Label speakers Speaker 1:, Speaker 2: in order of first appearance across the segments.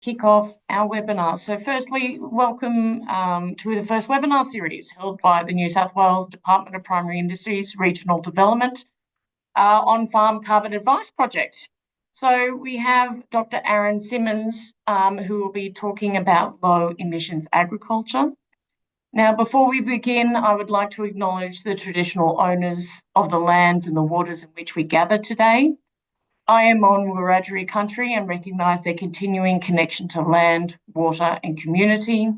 Speaker 1: kick off our webinar. So firstly, welcome to the first webinar series held by the New South Wales Department of Primary Industries Regional Development on Farm Carbon Advice Project. So we have Dr. Aaron Simmons, who will be talking about low emissions agriculture. Now, before we begin, I would like to acknowledge the traditional owners of the lands and the waters in which we gather today. I am on Wiradjuri country and recognise their continuing connection to land, water and community.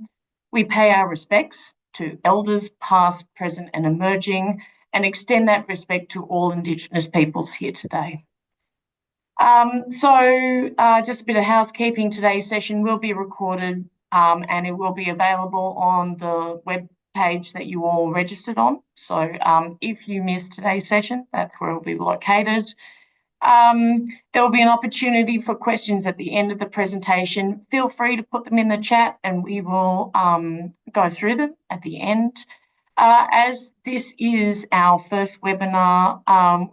Speaker 1: We pay our respects to elders past, present and emerging, and extend that respect to all Indigenous peoples here today. Just a bit of housekeeping. Today's session will be recorded and it will be available on the web page that you all registered on. So if you missed today's session, that's where it will be located. There will be an opportunity for questions at the end of the presentation. Feel free to put them in the chat and we will go through them at the end. As this is our first webinar,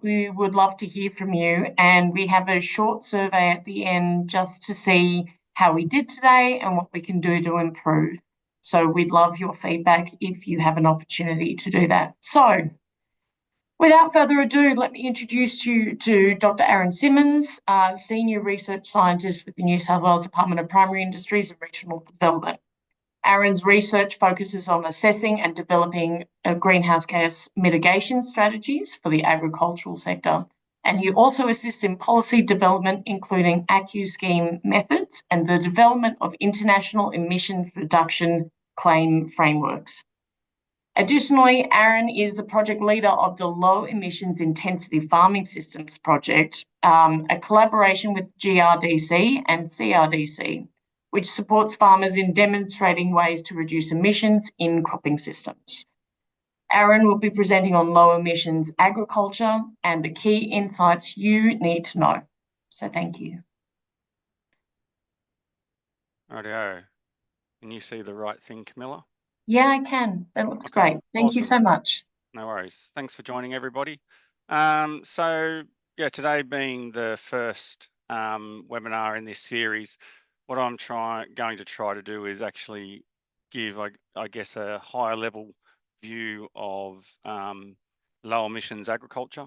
Speaker 1: we would love to hear from you, and we have a short survey at the end just to see how we did today and what we can do to improve. So we'd love your feedback if you have an opportunity to do that. So without further ado, let me introduce you to Dr. Aaron Simmons, Senior Research Scientist with the New South Wales Department of Primary Industries and Regional Development. Aaron's research focuses on assessing and developing greenhouse gas mitigation strategies for the agricultural sector, and he also assists in policy development, including ACCU scheme methods and the development of international emissions reduction claim frameworks. Additionally, Aaron is the project leader of the Low Emissions Intensity Farming Systems project, a collaboration with GRDC and CRDC, which supports farmers in demonstrating ways to reduce emissions in cropping systems. Aaron will be presenting on low emissions agriculture and the key insights you need to know. So thank you.
Speaker 2: Rightio. Can you see the right thing, Camilla?
Speaker 1: Yeah, I can. That looks great. Thank you so much.
Speaker 2: No worries. Thanks for joining, everybody. Today being the first webinar in this series, what I'm going to try to do is actually give, I guess, a higher level view of low emissions agriculture.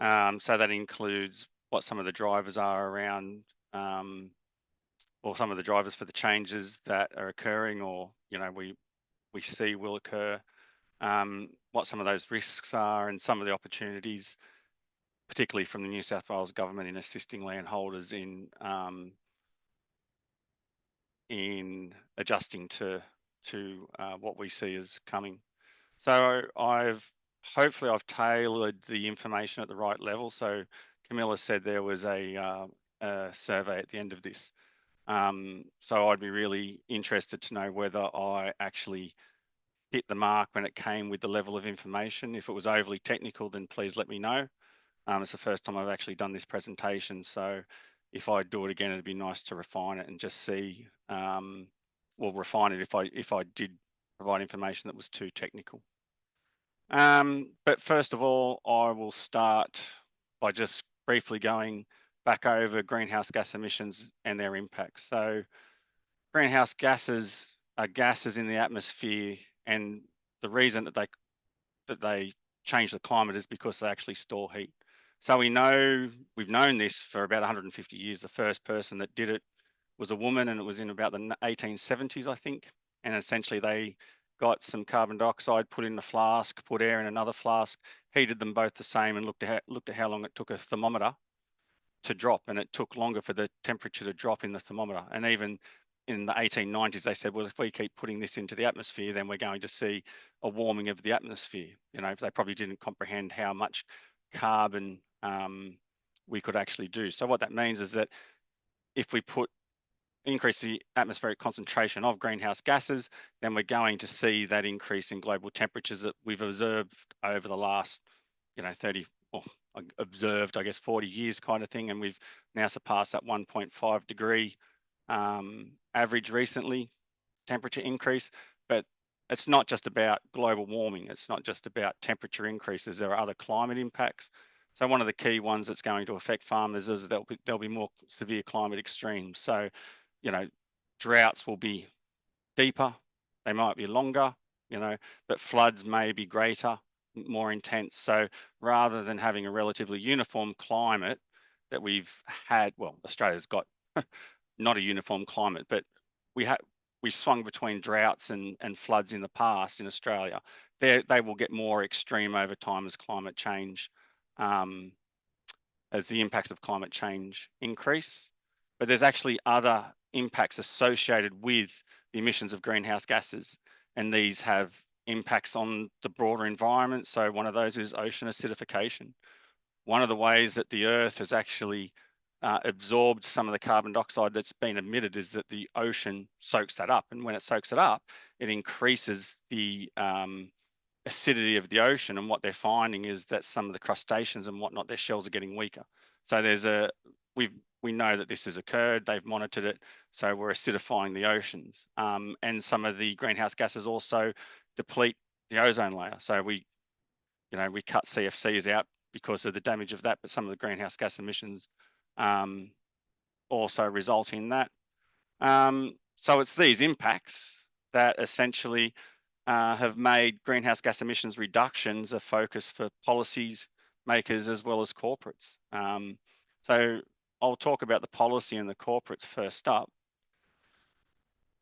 Speaker 2: So that includes what some of the drivers are around, or some of the drivers for the changes that are occurring, or we see will occur, what some of those risks are, and some of the opportunities, particularly from the New South Wales government in assisting landholders in adjusting to what we see as coming. So hopefully I've tailored the information at the right level. So Camilla said there was a survey at the end of this. So I'd be really interested to know whether I actually hit the mark when it came with the level of information. If it was overly technical, then please let me know. It's the first time I've actually done this presentation, so if I do it again, it'd be nice to refine it and just see, refine it if I did provide information that was too technical. But first of all, I will start by just briefly going back over greenhouse gas emissions and their impacts. So greenhouse gases are gases in the atmosphere, and the reason that they change the climate is because they actually store heat. So we've known this for about 150 years. The first person that did it was a woman, and it was in about the 1870s, I think. And essentially they got some carbon dioxide, put in a flask, put air in another flask, heated them both the same, and looked at how long it took a thermometer to drop. And it took longer for the temperature to drop in the thermometer. And even in the 1890s, they said, well, if we keep putting this into the atmosphere, then we're going to see a warming of the atmosphere. They probably didn't comprehend how much carbon we could actually do. So what that means is that if we increase the atmospheric concentration of greenhouse gases, then we're going to see that increase in global temperatures that we've observed over the last, 40 years kind of thing. And we've now surpassed that 1.5 degree average recently, temperature increase. But it's not just about global warming. It's not just about temperature increases. There are other climate impacts. So one of the key ones that's going to affect farmers is there'll be more severe climate extremes. So droughts will be deeper, they might be longer, but floods may be greater, more intense. So rather than having a relatively uniform climate that we've had, well, Australia's got not a uniform climate, but we swung between droughts and floods in the past in Australia. They will get more extreme over time as climate change, as the impacts of climate change increase. But there's actually other impacts associated with the emissions of greenhouse gases, and these have impacts on the broader environment. So one of those is ocean acidification. One of the ways that the Earth has actually absorbed some of the carbon dioxide that's been emitted is that the ocean soaks that up. And when it soaks it up, it increases the acidity of the ocean. And what they're finding is that some of the crustaceans and whatnot, their shells are getting weaker. So we know that this has occurred. They've monitored it. So we're acidifying the oceans. And some of the greenhouse gases also deplete the ozone layer. So we cut CFCs out because of the damage of that, but some of the greenhouse gas emissions also result in that. So it's these impacts that essentially have made greenhouse gas emissions reductions a focus for policies makers as well as corporates. So I'll talk about the policy and the corporates first up.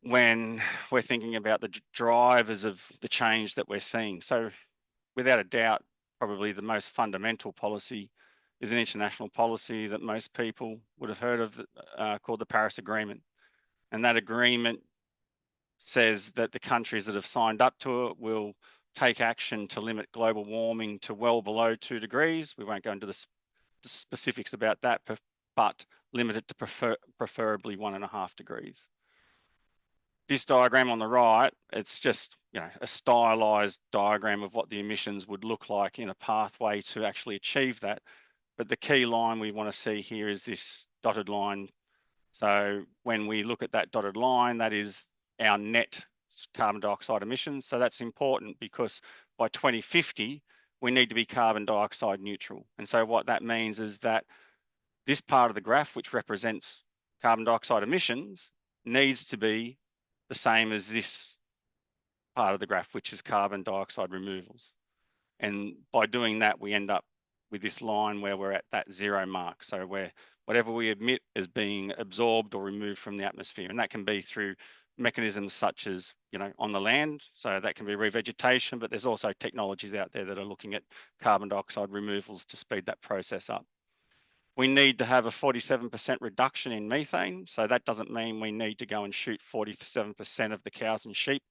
Speaker 2: When we're thinking about the drivers of the change that we're seeing. So without a doubt, probably the most fundamental policy is an international policy that most people would have heard of called the Paris Agreement. And that agreement says that the countries that have signed up to it will take action to limit global warming to well below 2 degrees. We won't go into the specifics about that, but limit it to preferably 1.5 degrees. This diagram on the right, it's just a stylized diagram of what the emissions would look like in a pathway to actually achieve that. But the key line we want to see here is this dotted line. So when we look at that dotted line, that is our net carbon dioxide emissions. So that's important because by 2050, we need to be carbon dioxide neutral. And so what that means is that this part of the graph, which represents carbon dioxide emissions, needs to be the same as this part of the graph, which is carbon dioxide removals. And by doing that, we end up with this line where we're at that 0 mark. So where whatever we emit is being absorbed or removed from the atmosphere. And that can be through mechanisms such as, on the land. So that can be revegetation, but there's also technologies out there that are looking at carbon dioxide removals to speed that process up. We need to have a 47% reduction in methane. So that doesn't mean we need to go and shoot 47% of the cows and sheep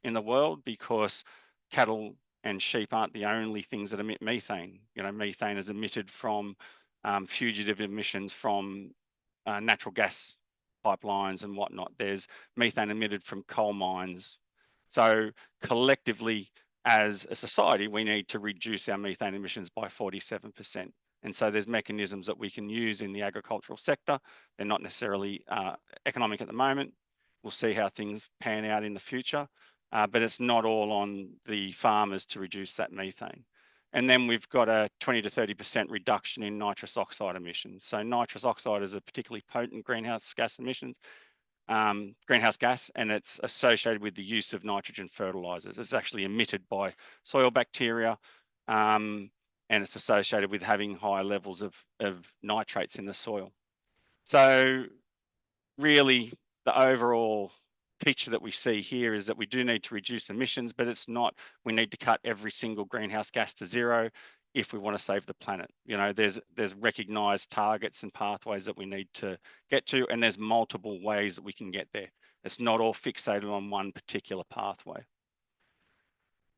Speaker 2: in the world, because cattle and sheep aren't the only things that emit methane. Methane is emitted from fugitive emissions from natural gas pipelines and whatnot. There's methane emitted from coal mines. So collectively, as a society, we need to reduce our methane emissions by 47%. And so there's mechanisms that we can use in the agricultural sector. They're not necessarily economic at the moment. We'll see how things pan out in the future, but it's not all on the farmers to reduce that methane. And then we've got a 20 to 30% reduction in nitrous oxide emissions. So nitrous oxide is a particularly potent greenhouse gas, and it's associated with the use of nitrogen fertilizers. It's actually emitted by soil bacteria, and it's associated with having high levels of nitrates in the soil. So really, the overall picture that we see here is that we do need to reduce emissions, but it's not, we need to cut every single greenhouse gas to 0 if we want to save the planet. There's recognized targets and pathways that we need to get to, and there's multiple ways that we can get there. It's not all fixated on one particular pathway.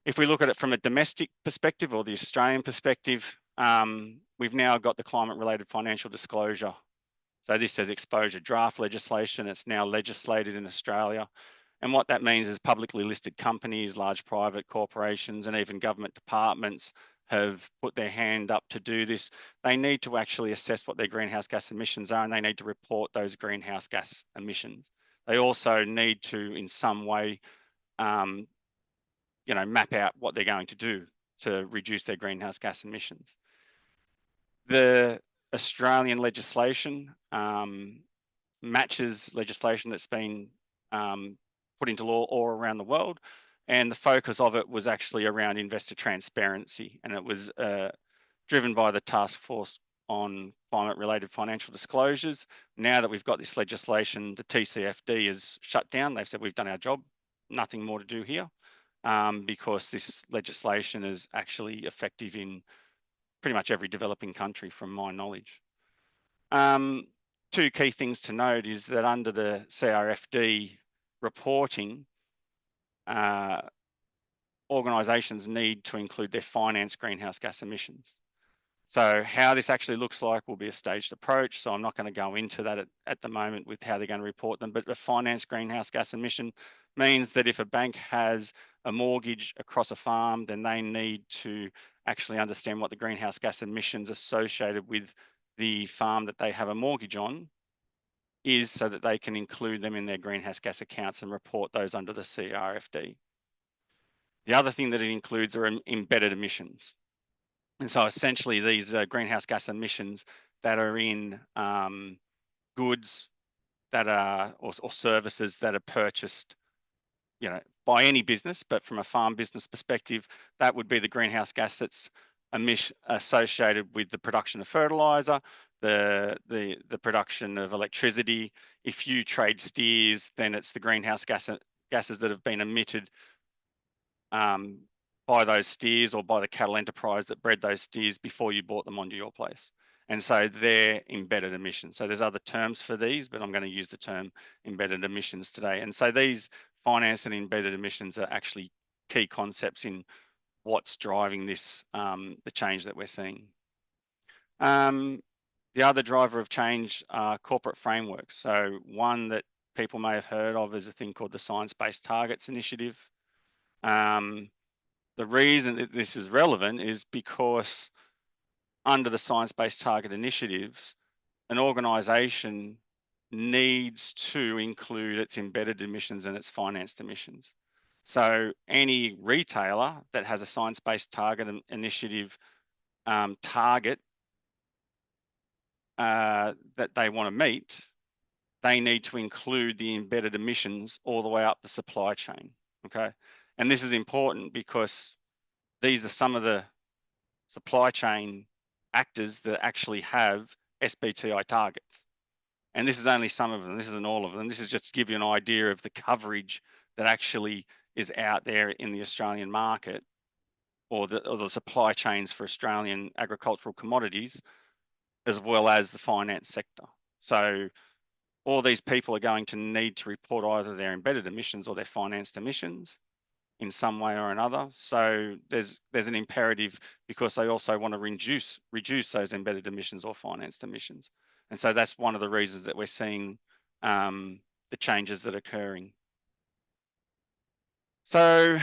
Speaker 2: If we look at it from a domestic perspective or the Australian perspective, we've now got the climate-related financial disclosure. So this says exposure draft legislation. It's now legislated in Australia. And what that means is publicly listed companies, large private corporations, and even government departments have put their hand up to do this. They need to actually assess what their greenhouse gas emissions are, and they need to report those greenhouse gas emissions. They also need to, in some way, map out what they're going to do to reduce their greenhouse gas emissions. The Australian legislation matches legislation that's been put into law all around the world. And the focus of it was actually around investor transparency, and it was driven by the Task Force on Climate-Related Financial Disclosures. Now that we've got this legislation, the TCFD is shut down. They've said we've done our job, nothing more to do here, because this legislation is actually effective in pretty much every developing country, from my knowledge. Two key things to note is that under the CRFD reporting, organisations need to include their financed greenhouse gas emissions. So how this actually looks like will be a staged approach. So I'm not going to go into that at the moment with how they're going to report them, but a financed greenhouse gas emission means that if a bank has a mortgage across a farm, then they need to actually understand what the greenhouse gas emissions associated with the farm that they have a mortgage on is, so that they can include them in their greenhouse gas accounts and report those under the CRFD. The other thing that it includes are embedded emissions. And so essentially these are greenhouse gas emissions that are in goods that are, or services that are purchased, by any business, but from a farm business perspective, that would be the greenhouse gas that's associated with the production of fertilizer, the production of electricity. If you trade steers, then it's the greenhouse gases that have been emitted by those steers or by the cattle enterprise that bred those steers before you brought them onto your place. And so they're embedded emissions. So there's other terms for these, but I'm going to use the term embedded emissions today. And so these finance and embedded emissions are actually key concepts in what's driving this, the change that we're seeing. The other driver of change are corporate frameworks. So one that people may have heard of is a thing called the Science-Based Targets Initiative. The reason that this is relevant is because under the Science-Based Target Initiatives, an organisation needs to include its embedded emissions and its financed emissions. So any retailer that has a Science-Based Target Initiative target that they want to meet, they need to include the embedded emissions all the way up the supply chain, okay? And this is important because these are some of the supply chain actors that actually have SBTI targets. And this is only some of them, this isn't all of them. This is just to give you an idea of the coverage that actually is out there in the Australian market, or the supply chains for Australian agricultural commodities, as well as the finance sector. So all these people are going to need to report either their embedded emissions or their financed emissions in some way or another. So there's an imperative, because they also want to reduce those embedded emissions or financed emissions. And so that's one of the reasons that we're seeing the changes that are occurring. So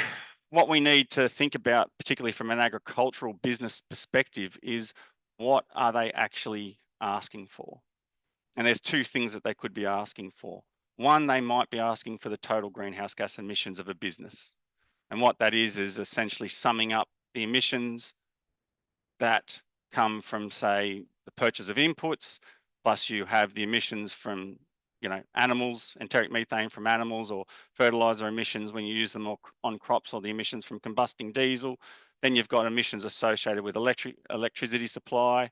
Speaker 2: what we need to think about, particularly from an agricultural business perspective, is what are they actually asking for? And there's two things that they could be asking for. One, they might be asking for the total greenhouse gas emissions of a business. And what that is essentially summing up the emissions that come from, say, the purchase of inputs, plus you have the emissions from, animals, enteric methane from animals, or fertilizer emissions when you use them on crops, or the emissions from combusting diesel. Then you've got emissions associated with electricity supply.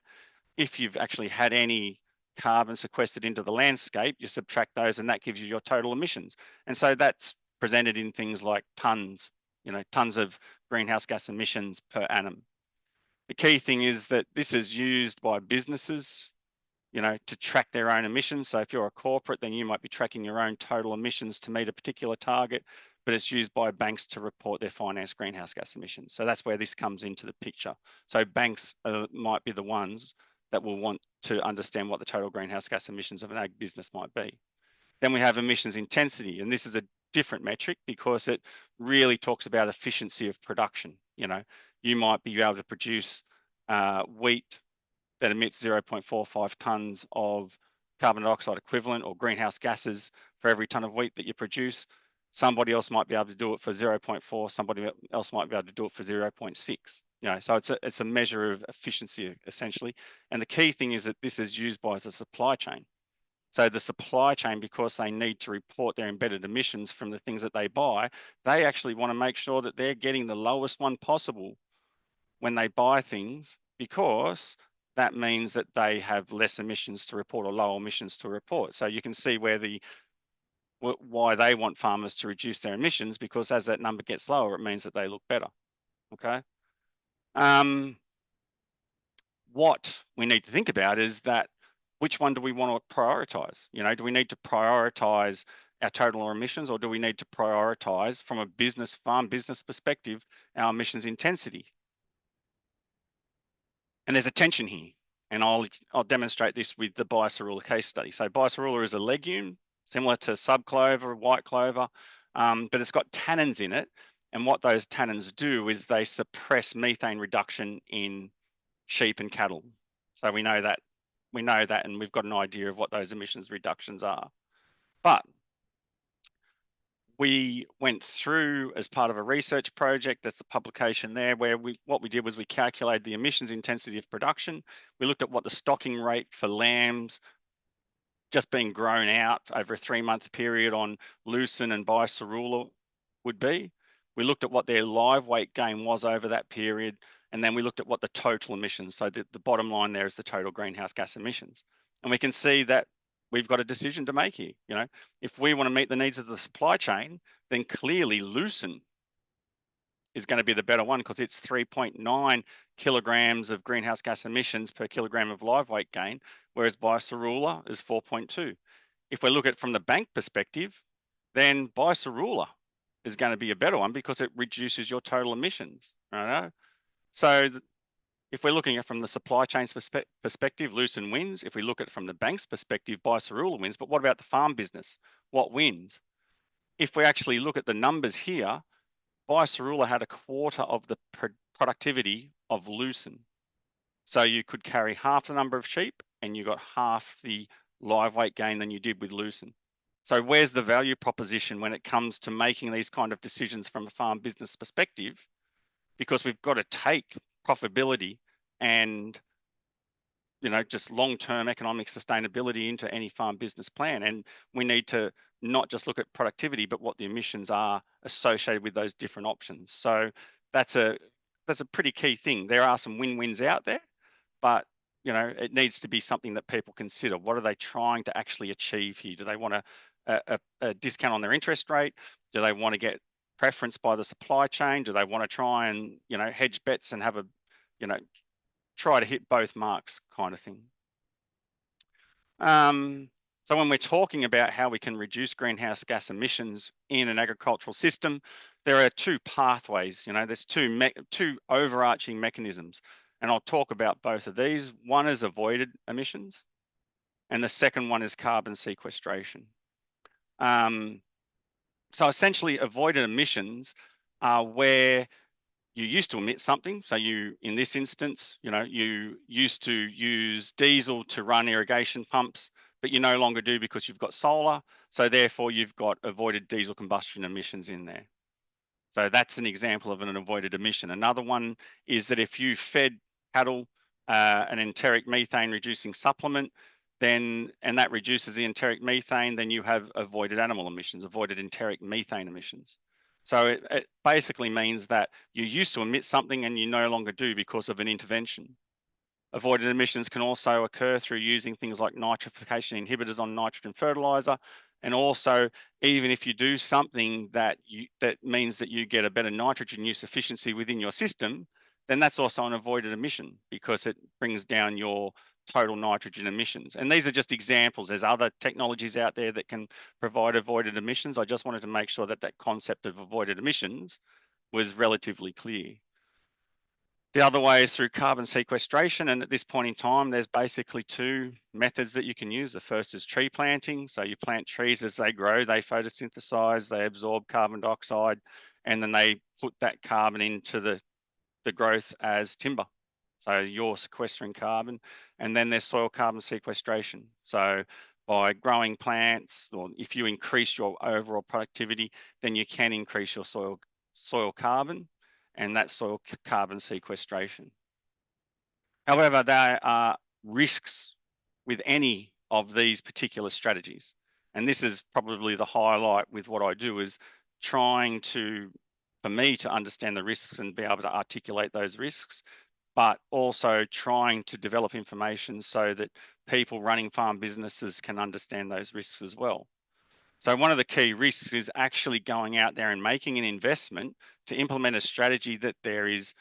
Speaker 2: If you've actually had any carbon sequestered into the landscape, you subtract those, and that gives you your total emissions. And so that's presented in things like tons, tons of greenhouse gas emissions per annum. The key thing is that this is used by businesses, to track their own emissions. So if you're a corporate, then you might be tracking your own total emissions to meet a particular target, but it's used by banks to report their financed greenhouse gas emissions. So that's where this comes into the picture. So banks might be the ones that will want to understand what the total greenhouse gas emissions of an ag business might be. Then we have emissions intensity, and this is a different metric because it really talks about efficiency of production. You might be able to produce wheat that emits 0.45 tonnes of carbon dioxide equivalent or greenhouse gases for every tonne of wheat that you produce. Somebody else might be able to do it for 0.4, somebody else might be able to do it for 0.6. So it's a measure of efficiency essentially. And the key thing is that this is used by the supply chain. So the supply chain, because they need to report their embedded emissions from the things that they buy, they actually want to make sure that they're getting the lowest one possible when they buy things, because that means that they have less emissions to report or lower emissions to report. So you can see why they want farmers to reduce their emissions, because as that number gets lower, it means that they look better. Okay. What we need to think about is that which one do we want to prioritize? You know, do we need to prioritize our total emissions, or do we need to prioritize from a farm business perspective, our emissions intensity? And there's a tension here, and I'll demonstrate this with the Biosarula case study. So Biosarula is a legume similar to subclover, white clover, but it's got tannins in it. And what those tannins do is they suppress methane reduction in sheep and cattle. So we know that, and we've got an idea of what those emissions reductions are. But we went through, as part of a research project, that's the publication there, where what we did was we calculated the emissions intensity of production. We looked at what the stocking rate for lambs just being grown out over a 3-month period on lucerne and Biosarula would be. We looked at what their live weight gain was over that period, and then we looked at what the total emissions. So the bottom line there is the total greenhouse gas emissions. And we can see that we've got a decision to make here. You know, if we want to meet the needs of the supply chain, then clearly lucerne is going to be the better one, because it's 3.9 kilograms of greenhouse gas emissions per kilogram of live weight gain, whereas Biosarula is 4.2. If we look at it from the bank perspective, then Biosarula is going to be a better one because it reduces your total emissions. Right? So if we're looking at it from the supply chain's perspective, lucerne wins. If we look at it from the bank's perspective, Biosarula wins. But what about the farm business? What wins? If we actually look at the numbers here, Biosarula had a quarter of the productivity of lucerne. So you could carry half the number of sheep and you got half the live weight gain than you did with lucerne. So where's the value proposition when it comes to making these kind of decisions from a farm business perspective? Because we've got to take profitability and, you know, just long-term economic sustainability into any farm business plan. And we need to not just look at productivity, but what the emissions are associated with those different options. So that's a pretty key thing. There are some win-wins out there, but you know, it needs to be something that people consider. What are they trying to actually achieve here? Do they want a discount on their interest rate? Do they want to get preference by the supply chain? Do they want to try and, you know, hedge bets and have a, you know, try to hit both marks kind of thing? So when we're talking about how we can reduce greenhouse gas emissions in an agricultural system, there are two pathways. You know, there's two overarching mechanisms, and I'll talk about both of these. One is avoided emissions, and the second one is carbon sequestration. So essentially, avoided emissions are where you used to emit something. So you, in this instance, you know, you used to use diesel to run irrigation pumps, but you no longer do because you've got solar. So therefore you've got avoided diesel combustion emissions in there. So that's an example of an avoided emission. Another one is that if you fed cattle an enteric methane reducing supplement, then, and that reduces the enteric methane, then you have avoided animal emissions, avoided enteric methane emissions. So it basically means that you used to emit something and you no longer do because of an intervention. Avoided emissions can also occur through using things like nitrification inhibitors on nitrogen fertilizer. And also, even if you do something that means that you get a better nitrogen use efficiency within your system, then that's also an avoided emission because it brings down your total nitrogen emissions. And these are just examples. There's other technologies out there that can provide avoided emissions. I just wanted to make sure that that concept of avoided emissions was relatively clear. The other way is through carbon sequestration. And at this point in time, there's basically two methods that you can use. The first is tree planting. So you plant trees as they grow, they photosynthesize, they absorb carbon dioxide, and then they put that carbon into the growth as timber. So you're sequestering carbon. And then there's soil carbon sequestration. So by growing plants, or if you increase your overall productivity, then you can increase your soil carbon, and that's soil carbon sequestration. However, there are risks with any of these particular strategies. And this is probably the highlight with what I do, is trying to, for me, to understand the risks and be able to articulate those risks, but also trying to develop information so that people running farm businesses can understand those risks as well. So one of the key risks is actually going out there and making an investment to implement a strategy that there is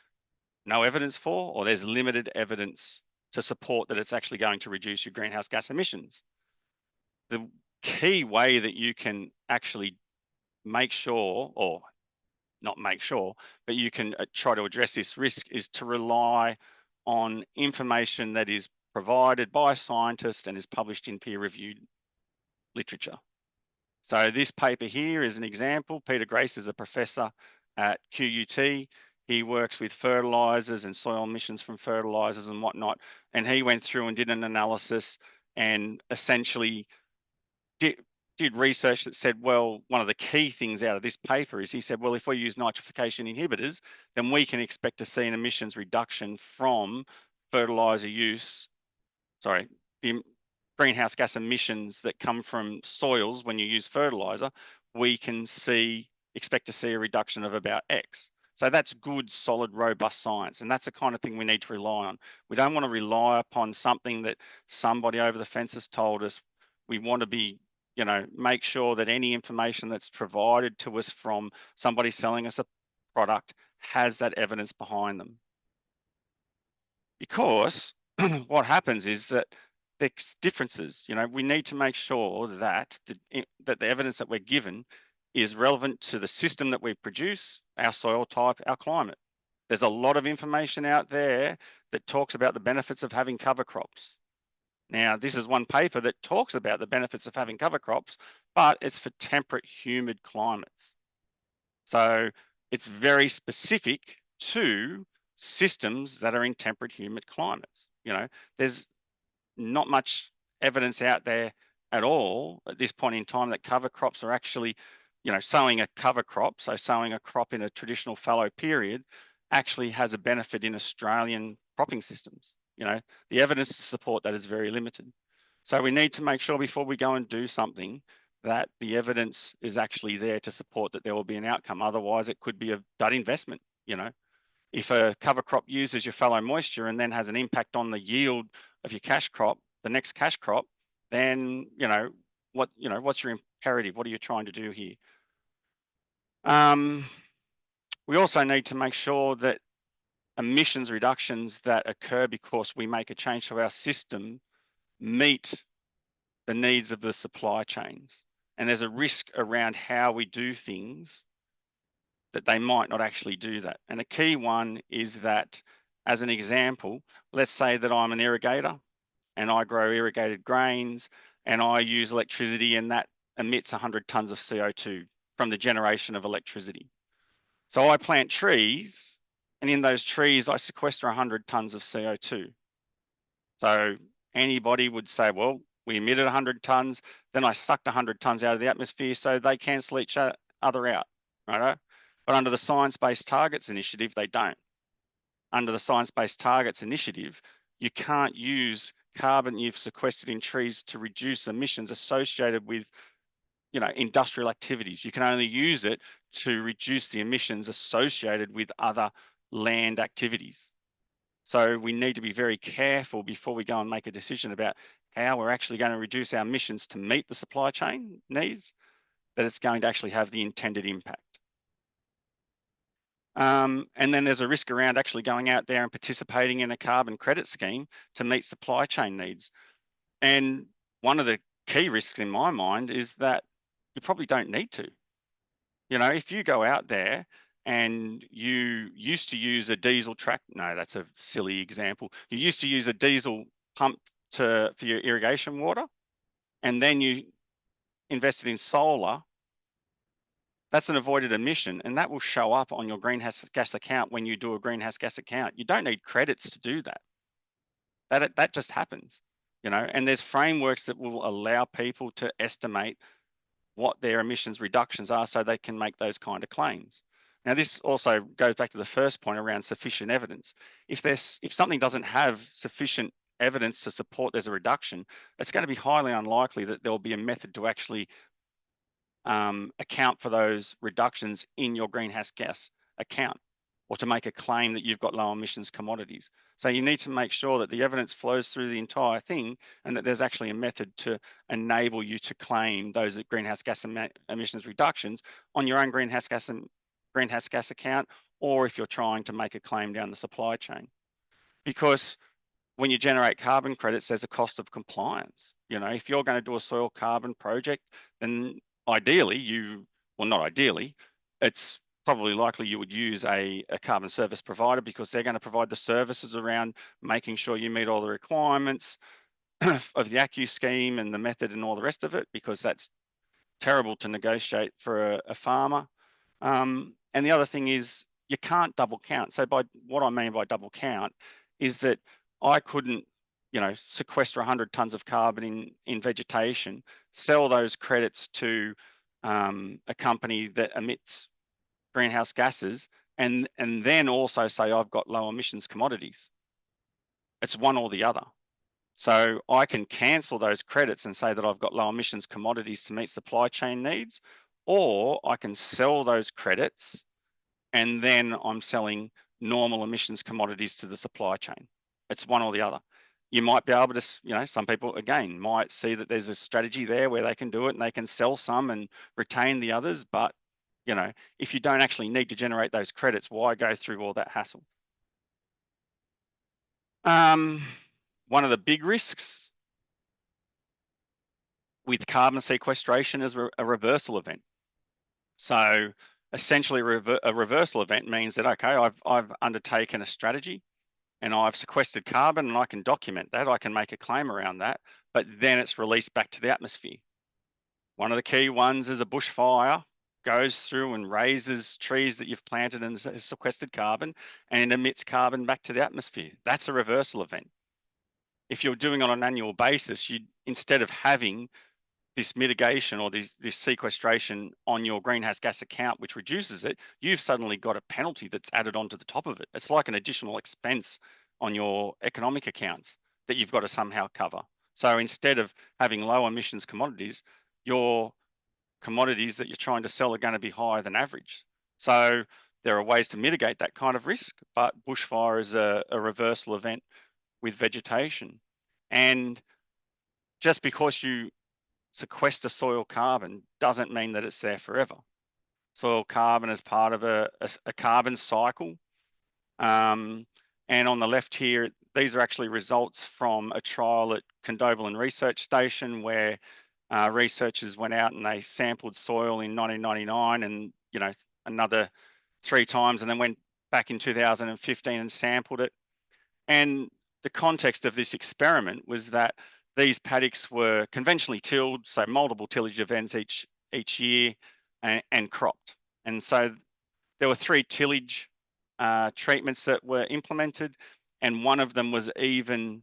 Speaker 2: no evidence for, or there's limited evidence to support that it's actually going to reduce your greenhouse gas emissions. The key way that you can actually make sure, or not make sure, but you can try to address this risk, is to rely on information that is provided by scientists and is published in peer-reviewed literature. So this paper here is an example. Peter Grace is a professor at QUT. He works with fertilizers and soil emissions from fertilizers and whatnot. And he went through and did an analysis and essentially did research that said, well, one of the key things out of this paper is, he said, well, if we use nitrification inhibitors, then we can expect to see an emissions reduction from fertilizer use, the greenhouse gas emissions that come from soils when you use fertilizer, we can expect to see a reduction of about X. So that's good, solid, robust science. And that's the kind of thing we need to rely on. We don't want to rely upon something that somebody over the fence has told us. We want to be, make sure that any information that's provided to us from somebody selling us a product has that evidence behind them. Because what happens is that there's differences. We need to make sure that the evidence that we're given is relevant to the system that we produce, our soil type, our climate. There's a lot of information out there that talks about the benefits of having cover crops. Now, this is one paper that talks about the benefits of having cover crops, but it's for temperate, humid climates. So it's very specific to systems that are in temperate, humid climates. There's not much evidence out there at all at this point in time that cover crops are actually, sowing a cover crop, so sowing a crop in a traditional fallow period, actually has a benefit in Australian cropping systems. The evidence to support that is very limited. So we need to make sure before we go and do something that the evidence is actually there to support that there will be an outcome. Otherwise, it could be a dud investment. If a cover crop uses your fallow moisture and then has an impact on the yield of your cash crop, the next cash crop, then what's your imperative? What are you trying to do here? We also need to make sure that emissions reductions that occur because we make a change to our system meet the needs of the supply chains. And there's a risk around how we do things that they might not actually do that. And a key one is that, as an example, let's say that I'm an irrigator and I grow irrigated grains and I use electricity, and that emits 100 tonnes of CO2 from the generation of electricity. So I plant trees, and in those trees, I sequester 100 tonnes of CO2. So anybody would say, well, we emitted 100 tonnes, then I sucked 100 tonnes out of the atmosphere, so they cancel each other out, right? But under the Science-Based Targets Initiative, they don't. Under the Science-Based Targets Initiative, you can't use carbon you've sequestered in trees to reduce emissions associated with, industrial activities. You can only use it to reduce the emissions associated with other land activities. So we need to be very careful before we go and make a decision about how we're actually going to reduce our emissions to meet the supply chain needs, that it's going to actually have the intended impact. And then there's a risk around actually going out there and participating in a carbon credit scheme to meet supply chain needs. And one of the key risks in my mind is that you probably don't need to. If you go out there and you used to use a diesel no, that's a silly example. You used to use a diesel pump for your irrigation water, and then you invested in solar, that's an avoided emission, and that will show up on your greenhouse gas account when you do a greenhouse gas account. You don't need credits to do that. That just happens, and there's frameworks that will allow people to estimate what their emissions reductions are so they can make those kind of claims. Now, this also goes back to the first point around sufficient evidence. If something doesn't have sufficient evidence to support there's a reduction, it's going to be highly unlikely that there'll be a method to actually account for those reductions in your greenhouse gas account, or to make a claim that you've got low emissions commodities. So you need to make sure that the evidence flows through the entire thing, and that there's actually a method to enable you to claim those greenhouse gas emissions reductions on your own greenhouse gas account, or if you're trying to make a claim down the supply chain. Because when you generate carbon credits, there's a cost of compliance. You know, if you're going to do a soil carbon project, then ideally well, not ideally, it's probably likely you would use a carbon service provider, because they're going to provide the services around making sure you meet all the requirements of the ACCU scheme and the method and all the rest of it, because that's terrible to negotiate for a farmer. And the other thing is, you can't double count. So by what I mean by double count is that I couldn't, you know, sequester 100 tons of carbon in vegetation, sell those credits to a company that emits greenhouse gases, and then also say I've got low emissions commodities. It's one or the other. So I can cancel those credits and say that I've got low emissions commodities to meet supply chain needs, or I can sell those credits and then I'm selling normal emissions commodities to the supply chain. It's one or the other. You might be able to, you know, some people, again, might see that there's a strategy there where they can do it and they can sell some and retain the others. But, you know, if you don't actually need to generate those credits, why go through all that hassle? One of the big risks with carbon sequestration is a reversal event. So essentially a reversal event means that, okay, I've undertaken a strategy and I've sequestered carbon, and I can document that, I can make a claim around that, but then it's released back to the atmosphere. One of the key ones is a bushfire goes through and raises trees that you've planted and has sequestered carbon and emits carbon back to the atmosphere. That's a reversal event. If you're doing it on an annual basis, you, instead of having this mitigation or this sequestration on your greenhouse gas account, which reduces it, you've suddenly got a penalty that's added onto the top of it. It's like an additional expense on your economic accounts that you've got to somehow cover. So instead of having low emissions commodities, your commodities that you're trying to sell are going to be higher than average. So there are ways to mitigate that kind of risk, but bushfire is a reversal event with vegetation. And just because you sequester soil carbon doesn't mean that it's there forever. Soil carbon is part of a carbon cycle. And on the left here, these are actually results from a trial at Condobolin Research Station, where researchers went out and they sampled soil in 1999 and, you know, another 3 times, and then went back in 2015 and sampled it. And the context of this experiment was that these paddocks were conventionally tilled, so multiple tillage events each year, and cropped. And so there were 3 tillage treatments that were implemented, and one of them was even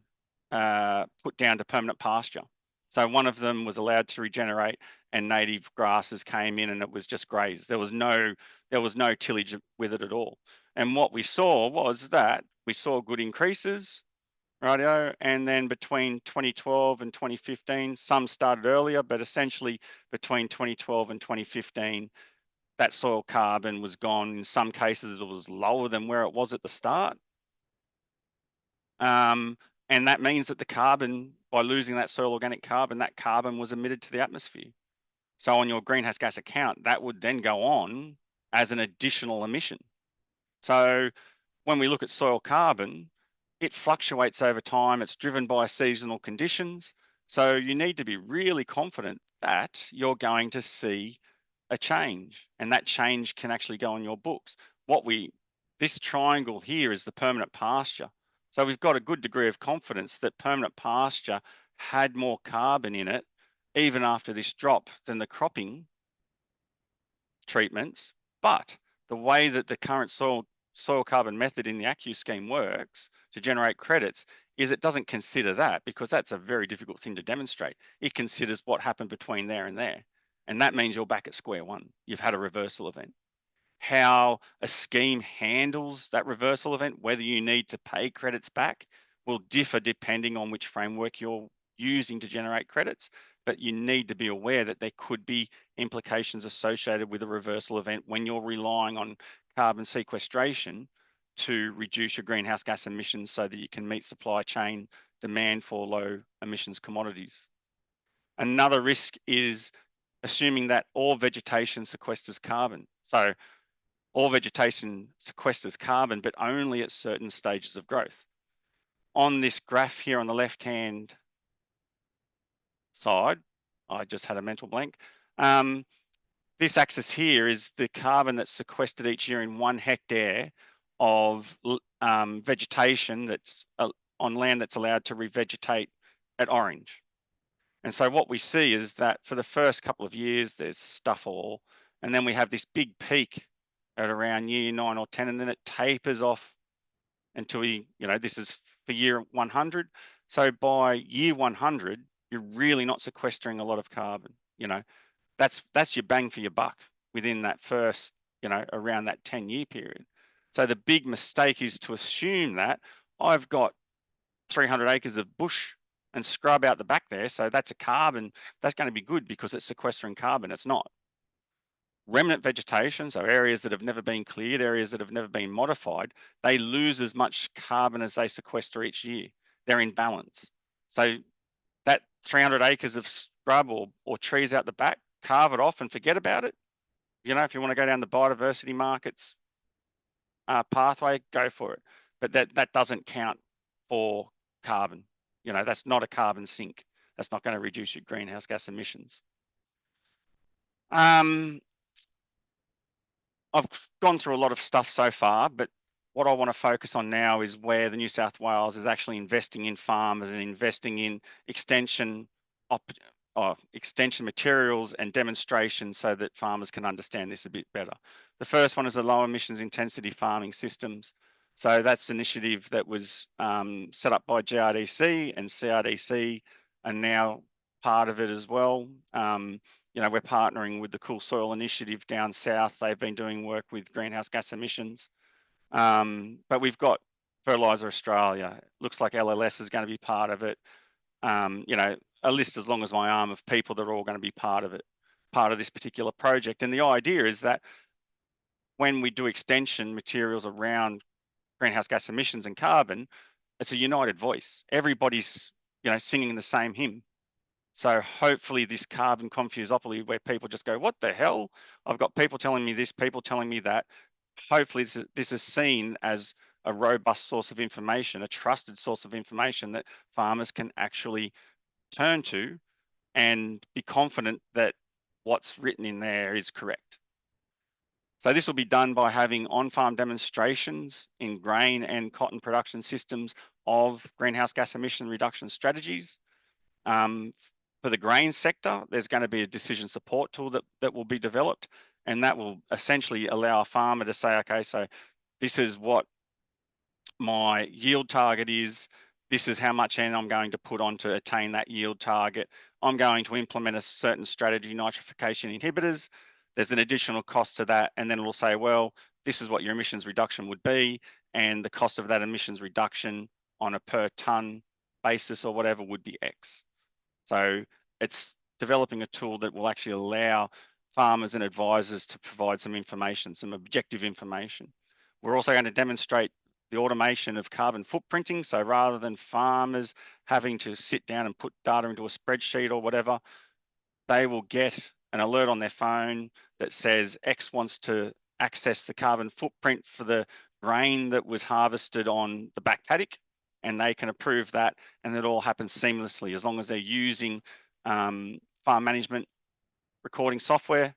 Speaker 2: put down to permanent pasture. So one of them was allowed to regenerate, and native grasses came in, and it was just grazed. There was no tillage with it at all. And what we saw was that we saw good increases, rightio, and then between 2012 and 2015, some started earlier, but essentially between 2012 and 2015, that soil carbon was gone. In some cases, it was lower than where it was at the start. And that means that the carbon, by losing that soil organic carbon, that carbon was emitted to the atmosphere. So on your greenhouse gas account, that would then go on as an additional emission. So when we look at soil carbon, it fluctuates over time. It's driven by seasonal conditions. So you need to be really confident that you're going to see a change, and that change can actually go on your books. This triangle here is the permanent pasture. So we've got a good degree of confidence that permanent pasture had more carbon in it, even after this drop, than the cropping treatments. But the way that the current soil carbon method in the ACCU scheme works to generate credits is it doesn't consider that, because that's a very difficult thing to demonstrate. It considers what happened between there and there. And that means you're back at square one. You've had a reversal event. How a scheme handles that reversal event, whether you need to pay credits back, will differ depending on which framework you're using to generate credits, but you need to be aware that there could be implications associated with a reversal event when you're relying on carbon sequestration to reduce your greenhouse gas emissions so that you can meet supply chain demand for low emissions commodities. Another risk is assuming that all vegetation sequesters carbon. So all vegetation sequesters carbon, but only at certain stages of growth. On this graph here on the left-hand side, I just had a mental blank. This axis here is the carbon that's sequestered each year in 1 hectare of vegetation that's on land that's allowed to revegetate at orange. And so what we see is that for the first couple of years, there's stuff all, and then we have this big peak at around year 9 or 10, and then it tapers off until we, this is for year 100. So by year 100, you're really not sequestering a lot of carbon. That's your bang for your buck within that first, around that 10-year period. So the big mistake is to assume that I've got 300 acres of bush and scrub out the back there, so that's a carbon, that's going to be good because it's sequestering carbon. It's not. Remnant vegetation, so areas that have never been cleared, areas that have never been modified, they lose as much carbon as they sequester each year. They're in balance. So that 300 acres of scrub or trees out the back, carve it off and forget about it. If you want to go down the biodiversity markets pathway, go for it. But that doesn't count for carbon. That's not a carbon sink. That's not going to reduce your greenhouse gas emissions. I've gone through a lot of stuff so far, but what I want to focus on now is where the New South Wales is actually investing in farmers and investing in extension materials and demonstrations so that farmers can understand this a bit better. The first one is the low emissions intensity farming systems. So that's an initiative that was set up by GRDC, and CRDC are now part of it as well. We're partnering with the Cool Soil Initiative down south. They've been doing work with greenhouse gas emissions. But we've got Fertiliser Australia. Looks like LLS is going to be part of it. A list as long as my arm of people that are all going to be part of it, part of this particular project. And the idea is that when we do extension materials around greenhouse gas emissions and carbon, it's a united voice. Everybody's, singing the same hymn. So hopefully this carbon confusopoly where people just go, what the hell? I've got people telling me this, people telling me that. Hopefully this is seen as a robust source of information, a trusted source of information that farmers can actually turn to and be confident that what's written in there is correct. So this will be done by having on-farm demonstrations in grain and cotton production systems of greenhouse gas emission reduction strategies. For the grain sector, there's going to be a decision support tool that will be developed, and that will essentially allow a farmer to say, okay, so this is what my yield target is. This is how much N I'm going to put on to attain that yield target. I'm going to implement a certain strategy, nitrification inhibitors. There's an additional cost to that. And then it'll say, well, this is what your emissions reduction would be. And the cost of that emissions reduction on a per ton basis or whatever would be X. So it's developing a tool that will actually allow farmers and advisors to provide some information, some objective information. We're also going to demonstrate the automation of carbon footprinting. So rather than farmers having to sit down and put data into a spreadsheet or whatever, they will get an alert on their phone that says X wants to access the carbon footprint for the grain that was harvested on the back paddock, and they can approve that, and it all happens seamlessly as long as they're using farm management recording software.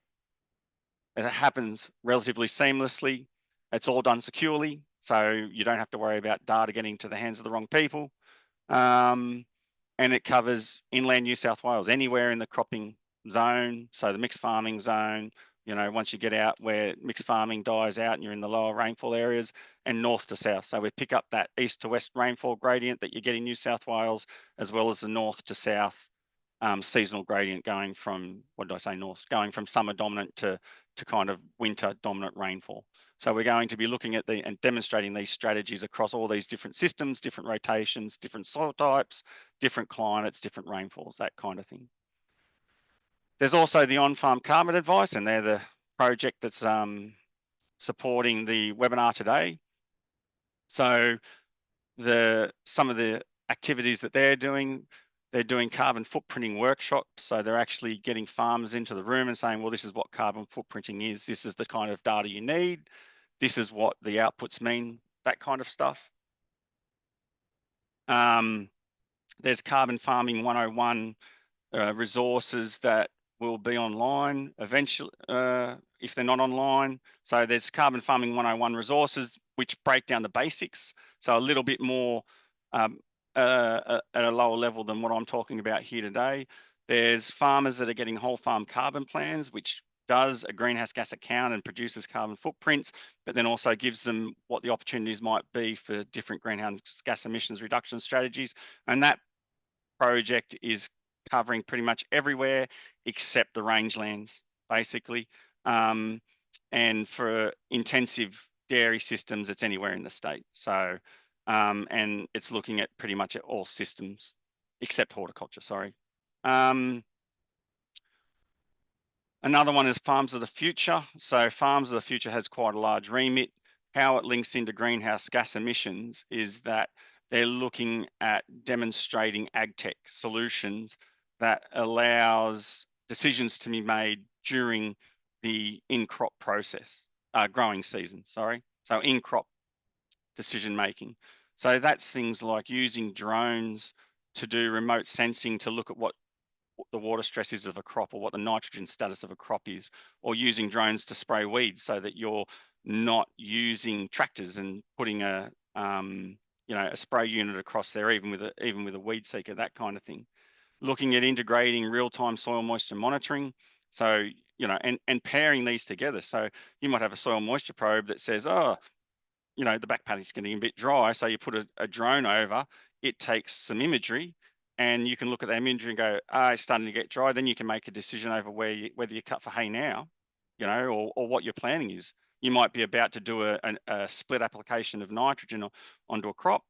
Speaker 2: It happens relatively seamlessly. It's all done securely, so you don't have to worry about data getting to the hands of the wrong people. And it covers inland New South Wales, anywhere in the cropping zone, so the mixed farming zone, once you get out where mixed farming dies out and you're in the lower rainfall areas, and north to south. So we pick up that east to west rainfall gradient that you get in New South Wales, as well as the north to south seasonal gradient going from, what did I say, north, going from summer dominant to to kind of winter dominant rainfall. So we're going to be looking at and demonstrating these strategies across all these different systems, different rotations, different soil types, different climates, different rainfalls, that kind of thing. There's also the on-farm carbon advice, and they're the project that's supporting the webinar today. So some of the activities that they're doing carbon footprinting workshops. So they're actually getting farmers into the room and saying, well, this is what carbon footprinting is. This is the kind of data you need. This is what the outputs mean, that kind of stuff. There's Carbon Farming 101 resources that will be online eventually, if they're not online. So there's Carbon Farming 101 resources, which break down the basics. So a little bit more at a lower level than what I'm talking about here today. There's farmers that are getting whole farm carbon plans, which does a greenhouse gas account and produces carbon footprints, but then also gives them what the opportunities might be for different greenhouse gas emissions reduction strategies. And that project is covering pretty much everywhere except the rangelands, basically. And for intensive dairy systems, it's anywhere in the state. So, and it's looking at pretty much at all systems except horticulture, sorry. Another one is Farms of the Future. So Farms of the Future has quite a large remit. How it links into greenhouse gas emissions is that they're looking at demonstrating agtech solutions that allows decisions to be made during the in-crop process, growing season, sorry. So in-crop decision making. So that's things like using drones to do remote sensing to look at what the water stress is of a crop or what the nitrogen status of a crop is, or using drones to spray weeds so that you're not using tractors and putting a spray unit across there, even with a weed seeker, that kind of thing. Looking at integrating real-time soil moisture monitoring. So, and pairing these together. So you might have a soil moisture probe that says, oh, the back paddock's getting a bit dry. So you put a drone over, it takes some imagery, and you can look at that imagery and go, it's starting to get dry. Then you can make a decision over whether you cut for hay now, or what your planning is. You might be about to do a split application of nitrogen onto a crop.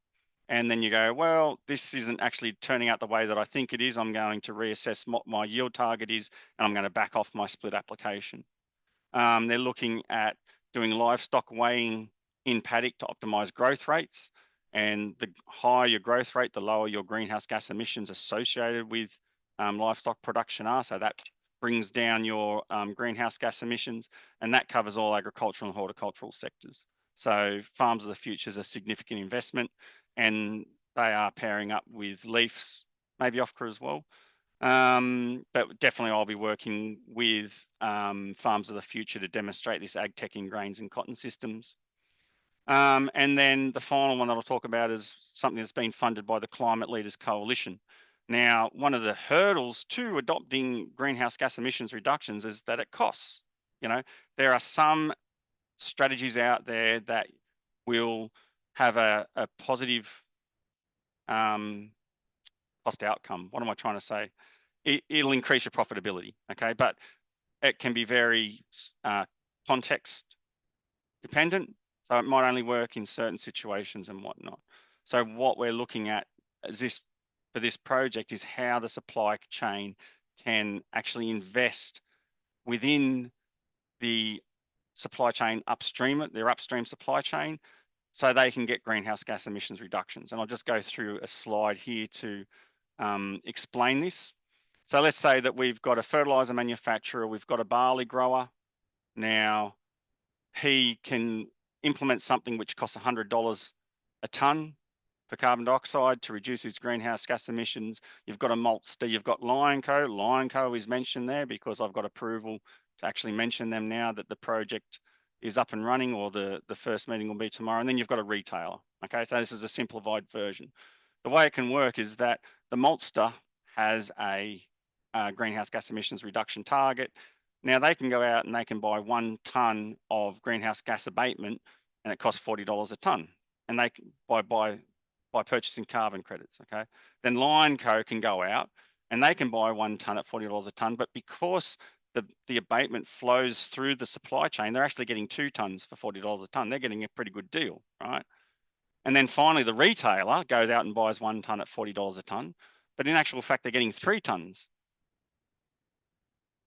Speaker 2: And then you go, well, this isn't actually turning out the way that I think it is. I'm going to reassess what my yield target is, and I'm going to back off my split application. They're looking at doing livestock weighing in paddock to optimize growth rates. And the higher your growth rate, the lower your greenhouse gas emissions associated with livestock production are. So that brings down your greenhouse gas emissions, and that covers all agricultural and horticultural sectors. So Farms of the Future is a significant investment, and they are pairing up with Leafs, maybe OFCA as well. But definitely I'll be working with Farms of the Future to demonstrate this ag tech in grains and cotton systems. And then the final one that I'll talk about is something that's been funded by the Climate Leaders Coalition. Now, one of the hurdles to adopting greenhouse gas emissions reductions is that it costs. There are some strategies out there that will have a positive cost outcome. What am I trying to say? It'll increase your profitability, okay? But it can be very context dependent. So it might only work in certain situations and whatnot. So what we're looking at for this project is how the supply chain can actually invest within the supply chain upstream, their upstream supply chain, so they can get greenhouse gas emissions reductions. And I'll just go through a slide here to explain this. So let's say that we've got a fertilizer manufacturer, we've got a barley grower. Now, he can implement something which costs $100 a tonne for carbon dioxide to reduce its greenhouse gas emissions. You've got a maltster, you've got Lionco. Lionco is mentioned there because I've got approval to actually mention them now that the project is up and running, or the first meeting will be tomorrow. And then you've got a retailer. Okay, so this is a simplified version. The way it can work is that the maltster has a greenhouse gas emissions reduction target. Now they can go out and they can buy 1 tonne of greenhouse gas abatement, and it costs $40 a tonne. And they can by purchasing carbon credits. Okay, then Lionco can go out and they can buy 1 tonne at $40 a tonne, but because the abatement flows through the supply chain, they're actually getting 2 tonnes for $40 a tonne. They're getting a pretty good deal, right? And then finally, the retailer goes out and buys 1 tonne at $40 a tonne, but in actual fact, they're getting 3 tonnes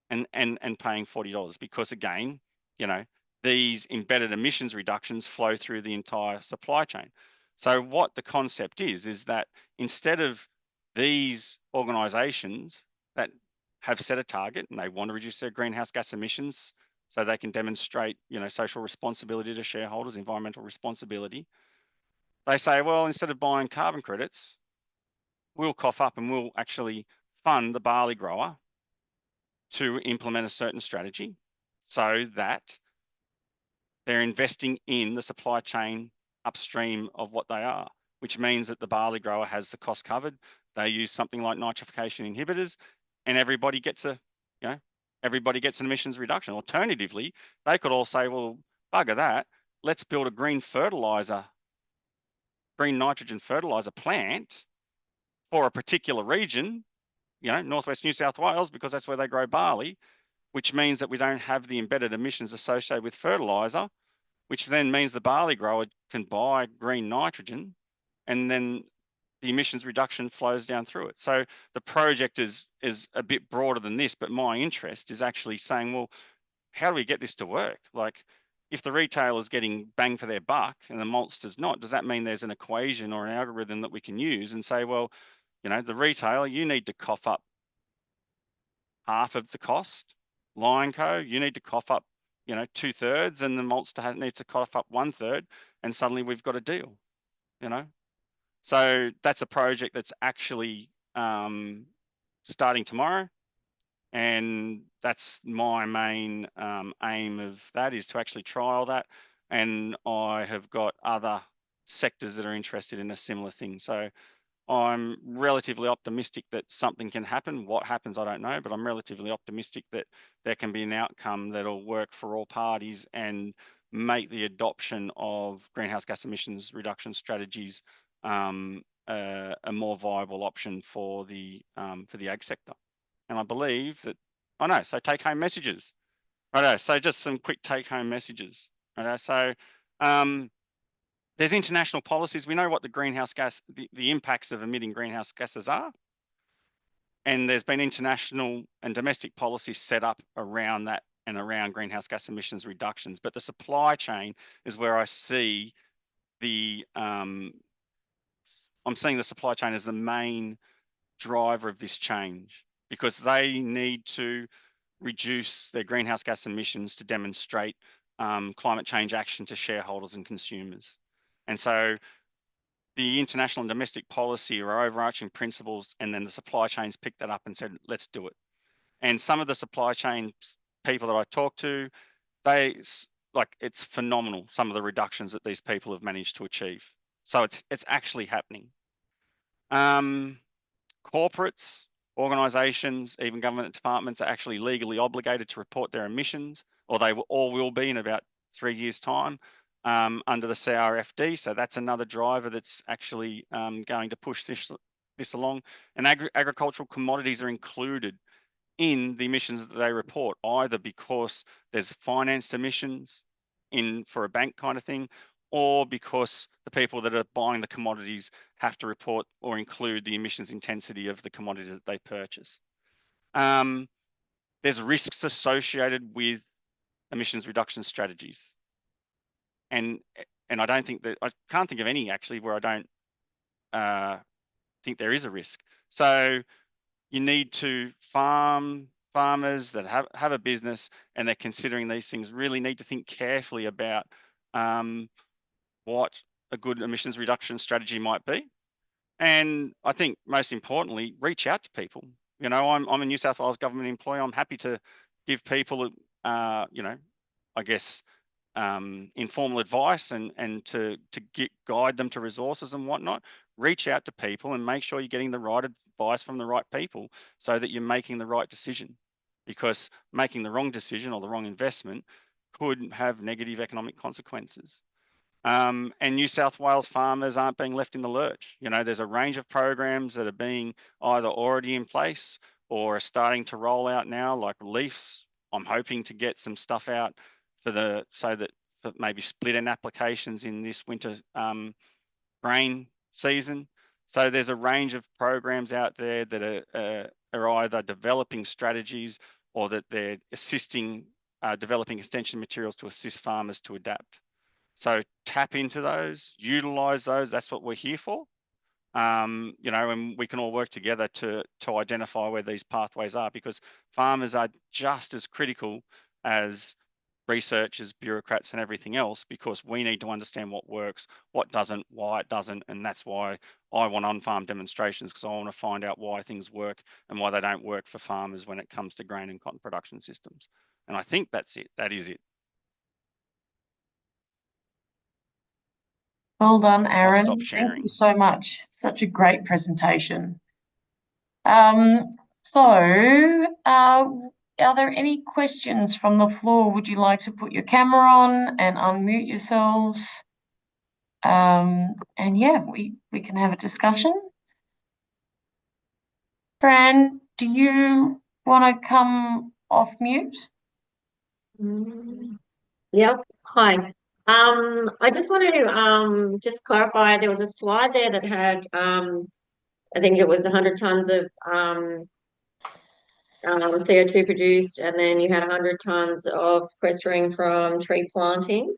Speaker 2: and paying $40 because, again, you know, these embedded emissions reductions flow through the entire supply chain. So what the concept is that instead of these organisations that have set a target and they want to reduce their greenhouse gas emissions so they can demonstrate, you know, social responsibility to shareholders, environmental responsibility, they say, well, instead of buying carbon credits, we'll cough up and we'll actually fund the barley grower to implement a certain strategy so that they're investing in the supply chain upstream of what they are, which means that the barley grower has the cost covered. They use something like nitrification inhibitors and everybody gets an emissions reduction. Alternatively, they could all say, well, bugger that, let's build a green nitrogen fertilizer plant for a particular region, you know, Northwest New South Wales, because that's where they grow barley, which means that we don't have the embedded emissions associated with fertilizer, which then means the barley grower can buy green nitrogen and then the emissions reduction flows down through it. So the project is a bit broader than this, but my interest is actually saying, well, how do we get this to work? Like, if the retailer's getting bang for their buck and the maltster's not, does that mean there's an equation or an algorithm that we can use and say, well, you know, the retailer, you need to cough up half of the cost. Lionco, you need to cough up, you know, 2/3, and the maltster needs to cough up 1/3, and suddenly we've got a deal, you know. So that's a project that's actually starting tomorrow, and that's my main aim of that, is to actually trial that. And I have got other sectors that are interested in a similar thing. So I'm relatively optimistic that something can happen. What happens, I don't know, but I'm relatively optimistic that there can be an outcome that'll work for all parties and make the adoption of greenhouse gas emissions reduction strategies a more viable option for the ag sector. And I believe that, so take-home messages. Righto, so just some quick take-home messages. Righto, so there's international policies. We know what the greenhouse gas, the impacts of emitting greenhouse gases are. And there's been international and domestic policies set up around that and around greenhouse gas emissions reductions. But the supply chain is where I see I'm seeing the supply chain as the main driver of this change, because they need to reduce their greenhouse gas emissions to demonstrate climate change action to shareholders and consumers. And so the international and domestic policy are overarching principles, and then the supply chains picked that up and said, let's do it. And some of the supply chain people that I talk to, it's phenomenal, some of the reductions that these people have managed to achieve. So it's actually happening. Corporates, organisations, even government departments are actually legally obligated to report their emissions, or they all will be in about 3 years' time under the CRFD. So that's another driver that's actually going to push this along. And agricultural commodities are included in the emissions that they report, either because there's financed emissions for a bank kind of thing, or because the people that are buying the commodities have to report or include the emissions intensity of the commodities that they purchase. There's risks associated with emissions reduction strategies. And I can't think of any actually where I don't think there is a risk. So you need to farmers that have a business and they're considering these things really need to think carefully about what a good emissions reduction strategy might be. And I think most importantly, reach out to people. You know, I'm a New South Wales government employee. I'm happy to give people, informal advice and to guide them to resources and whatnot. Reach out to people and make sure you're getting the right advice from the right people so that you're making the right decision, because making the wrong decision or the wrong investment could have negative economic consequences. And New South Wales farmers aren't being left in the lurch. You know, there's a range of programs that are being either already in place or are starting to roll out now, like LEAFs, I'm hoping to get some stuff out for maybe split end applications in this winter grain season. So there's a range of programs out there that are either developing strategies or that they're assisting developing extension materials to assist farmers to adapt. So tap into those, utilize those. That's what we're here for. You know, and we can all work together to identify where these pathways are, because farmers are just as critical as researchers, bureaucrats, and everything else, because we need to understand what works, what doesn't, why it doesn't, and that's why I want on-farm demonstrations, because I want to find out why things work and why they don't work for farmers when it comes to grain and cotton production systems. And I think that's it. That is it.
Speaker 1: Well done, Aaron.
Speaker 2: I'll stop sharing.
Speaker 1: Thank you so much. Such a great presentation. Are there any questions from the floor? Would you like to put your camera on and unmute yourselves? And yeah, we can have a discussion. Fran, do you want to come off mute?
Speaker 3: Yep. Hi. I just want to just clarify, there was a slide there that had I think it was 100 tons of CO2 produced, and then you had 100 tons of sequestering from tree planting.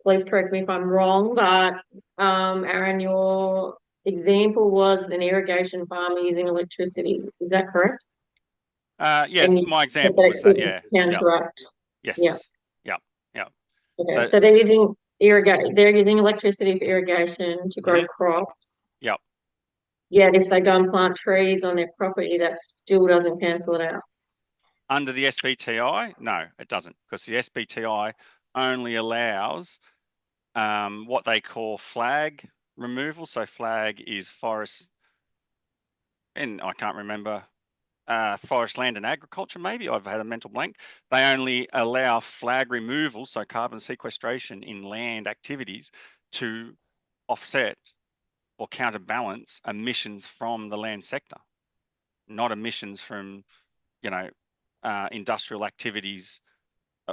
Speaker 3: Please correct me if I'm wrong, but Aaron, your example was an irrigation farmer using electricity. Is that correct?
Speaker 2: Yeah, my example was that, yeah.
Speaker 3: Counteract.
Speaker 2: Yes.
Speaker 3: Yeah.
Speaker 2: Yeah.
Speaker 3: Okay, so they're using electricity for irrigation to grow crops.
Speaker 2: Yep.
Speaker 3: Yet if they go and plant trees on their property, that still doesn't cancel it out.
Speaker 2: Under the SBTI, no, it doesn't, because the SBTI only allows what they call flag removal. So flag is forest, and I can't remember, forest, land and agriculture, maybe. I've had a mental blank. They only allow flag removal, so carbon sequestration in land activities, to offset or counterbalance emissions from the land sector, not emissions from, you know, industrial activities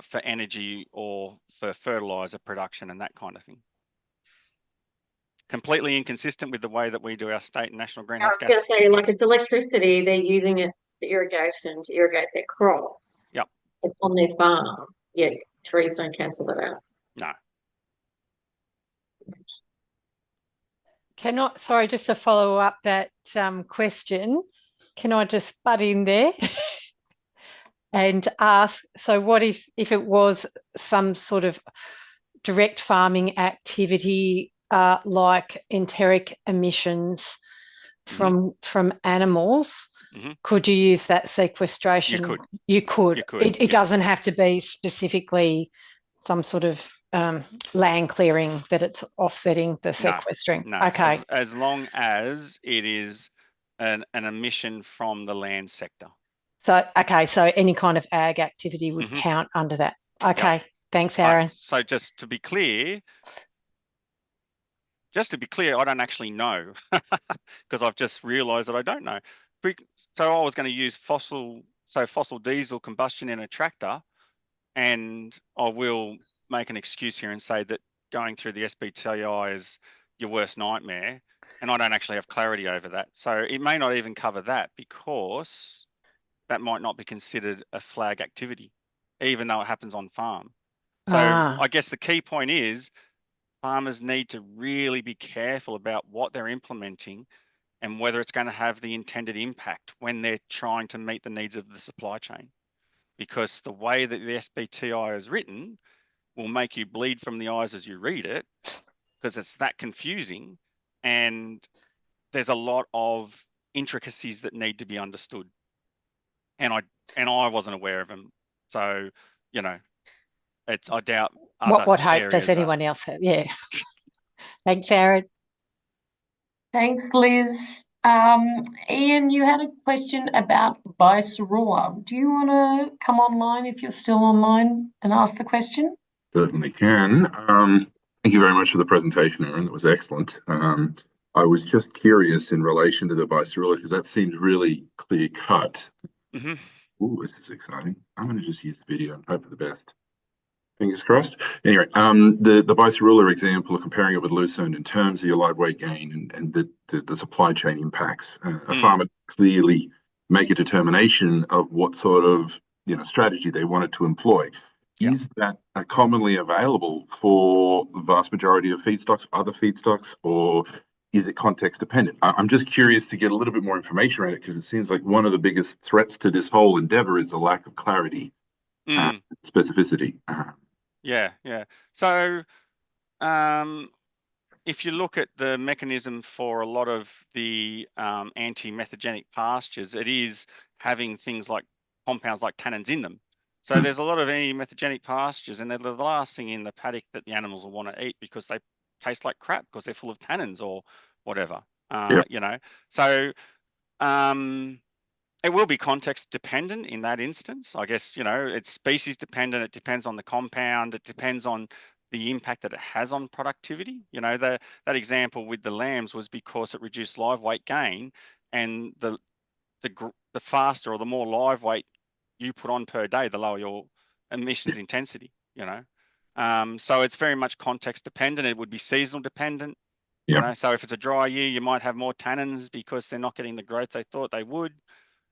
Speaker 2: for energy or for fertilizer production and that kind of thing. Completely inconsistent with the way that we do our state and national greenhouse gas.
Speaker 3: I was going to say, like, it's electricity, they're using it for irrigation to irrigate their crops.
Speaker 2: Yep.
Speaker 3: It's on their farm, yet trees don't cancel that out.
Speaker 2: No.
Speaker 4: Sorry, just to follow up that question, can I just butt in there and ask, so what if it was some sort of direct farming activity like enteric emissions from animals? Could you use that sequestration? You could. It doesn't have to be specifically some sort of land clearing that it's offsetting the sequestering.
Speaker 2: No.
Speaker 4: Okay.
Speaker 2: As long as it is an emission from the land sector.
Speaker 4: So, okay, so any kind of ag activity would count under that. Okay, yep. Thanks, Aaron.
Speaker 2: So just to be clear, I don't actually know, because I've just realised that I don't know. So I was going to use fossil diesel combustion in a tractor, and I will make an excuse here and say that going through the SBTI is your worst nightmare, and I don't actually have clarity over that. So it may not even cover that, because that might not be considered a flag activity, even though it happens on farm. So I guess the key point is farmers need to really be careful about what they're implementing and whether it's going to have the intended impact when they're trying to meet the needs of the supply chain. Because the way that the SBTI is written will make you bleed from the eyes as you read it, because it's that confusing, and there's a lot of intricacies that need to be understood. And I wasn't aware of them. So, you know, I doubt
Speaker 4: what hope does anyone else have? Yeah. Thanks, Aaron.
Speaker 1: Thanks, Liz. Ian, you had a question about Bicerua. Do you want to come online if you're still online and ask the question?
Speaker 5: Certainly can. Thank you very much for the presentation, Aaron. That was excellent. I was just curious in relation to the Bicerua, because that seems really clear cut. Ooh, this is exciting. I'm going to just use the video and hope for the best. Fingers crossed. Anyway, the bicerular example of comparing it with lucerne in terms of your live weight gain and the supply chain impacts. A farmer clearly make a determination of what sort of strategy they wanted to employ.
Speaker 2: Yeah.
Speaker 5: Is that commonly available for the vast majority of feedstocks, other feedstocks, or is it context dependent? I'm just curious to get a little bit more information around it, because it seems like one of the biggest threats to this whole endeavor is the lack of clarity, specificity.
Speaker 2: Yeah. So, if you look at the mechanism for a lot of the anti-methagenic pastures, it is having things like compounds like tannins in them. So there's a lot of anti-methagenic pastures, and they're the last thing in the paddock that the animals will want to eat, because they taste like crap because they're full of tannins or whatever. So it will be context dependent in that instance. I guess, it's species dependent. It depends on the compound. It depends on the impact that it has on productivity. That example with the lambs was because it reduced live weight gain, and the faster or the more live weight you put on per day, the lower your emissions intensity. So it's very much context dependent. It would be seasonal dependent. So if it's a dry year, you might have more tannins because they're not getting the growth they thought they would.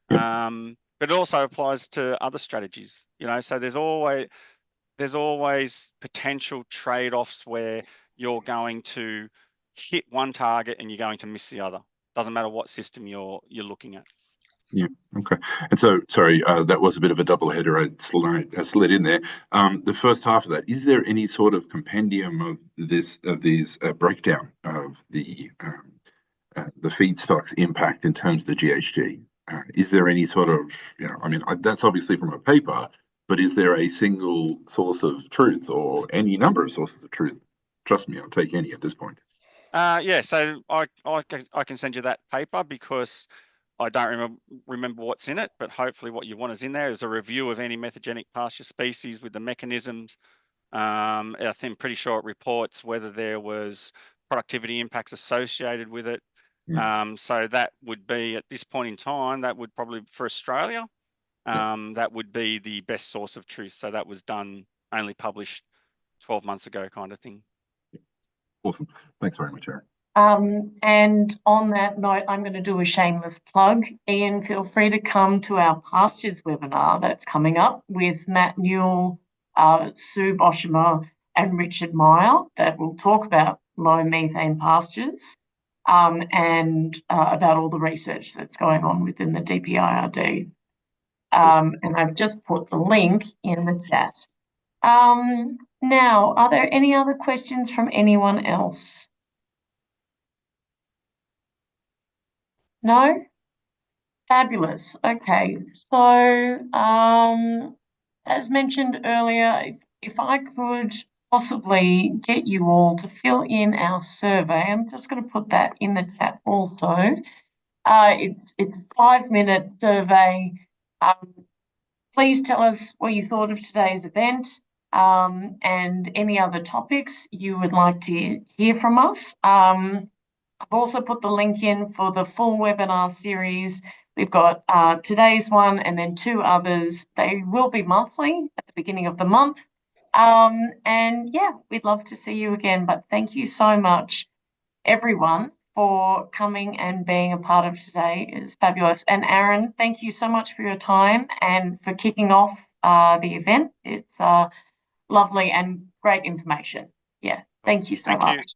Speaker 2: But it also applies to other strategies. So there's always potential trade-offs where you're going to hit one target and you're going to miss the other. Doesn't matter what system you're looking at.
Speaker 5: Yeah. Okay. And so, sorry, that was a bit of a double header. I slid in there. The first half of that, is there any sort of compendium of these breakdown of the feedstocks impact in terms of the GHG? Is there any sort of, that's obviously from a paper, but is there a single source of truth or any number of sources of truth? Trust me, I'll take any at this point.
Speaker 2: So I can send you that paper, because I don't remember what's in it, but hopefully what you want is in there. Is a review of any methagenic pasture species with the mechanisms. I'm pretty sure it reports whether there was productivity impacts associated with it. So that would be, at this point in time, that would probably, for Australia, that would be the best source of truth. So that was only published 12 months ago, kind of thing.
Speaker 5: Awesome. Thanks very much, Aaron.
Speaker 1: And on that note, I'm going to do a shameless plug. Ian, feel free to come to our pastures webinar that's coming up with Matt Newell, Sue Boshimer, and Richard Meyer, that will talk about low methane pastures and about all the research that's going on within the DPIRD. And I've just put the link in the chat. Now, are there any other questions from anyone else? No? Fabulous. Okay. So, as mentioned earlier, if I could possibly get you all to fill in our survey, I'm just going to put that in the chat also. It's a 5-minute survey. Please tell us what you thought of today's event and any other topics you would like to hear from us. I've also put the link in for the full webinar series. We've got today's one and then 2 others. They will be monthly at the beginning of the month. And yeah, we'd love to see you again. But thank you so much, everyone, for coming and being a part of today. It was fabulous. And Aaron, thank you so much for your time and for kicking off the event. It's lovely and great information. Yeah, thank you so much.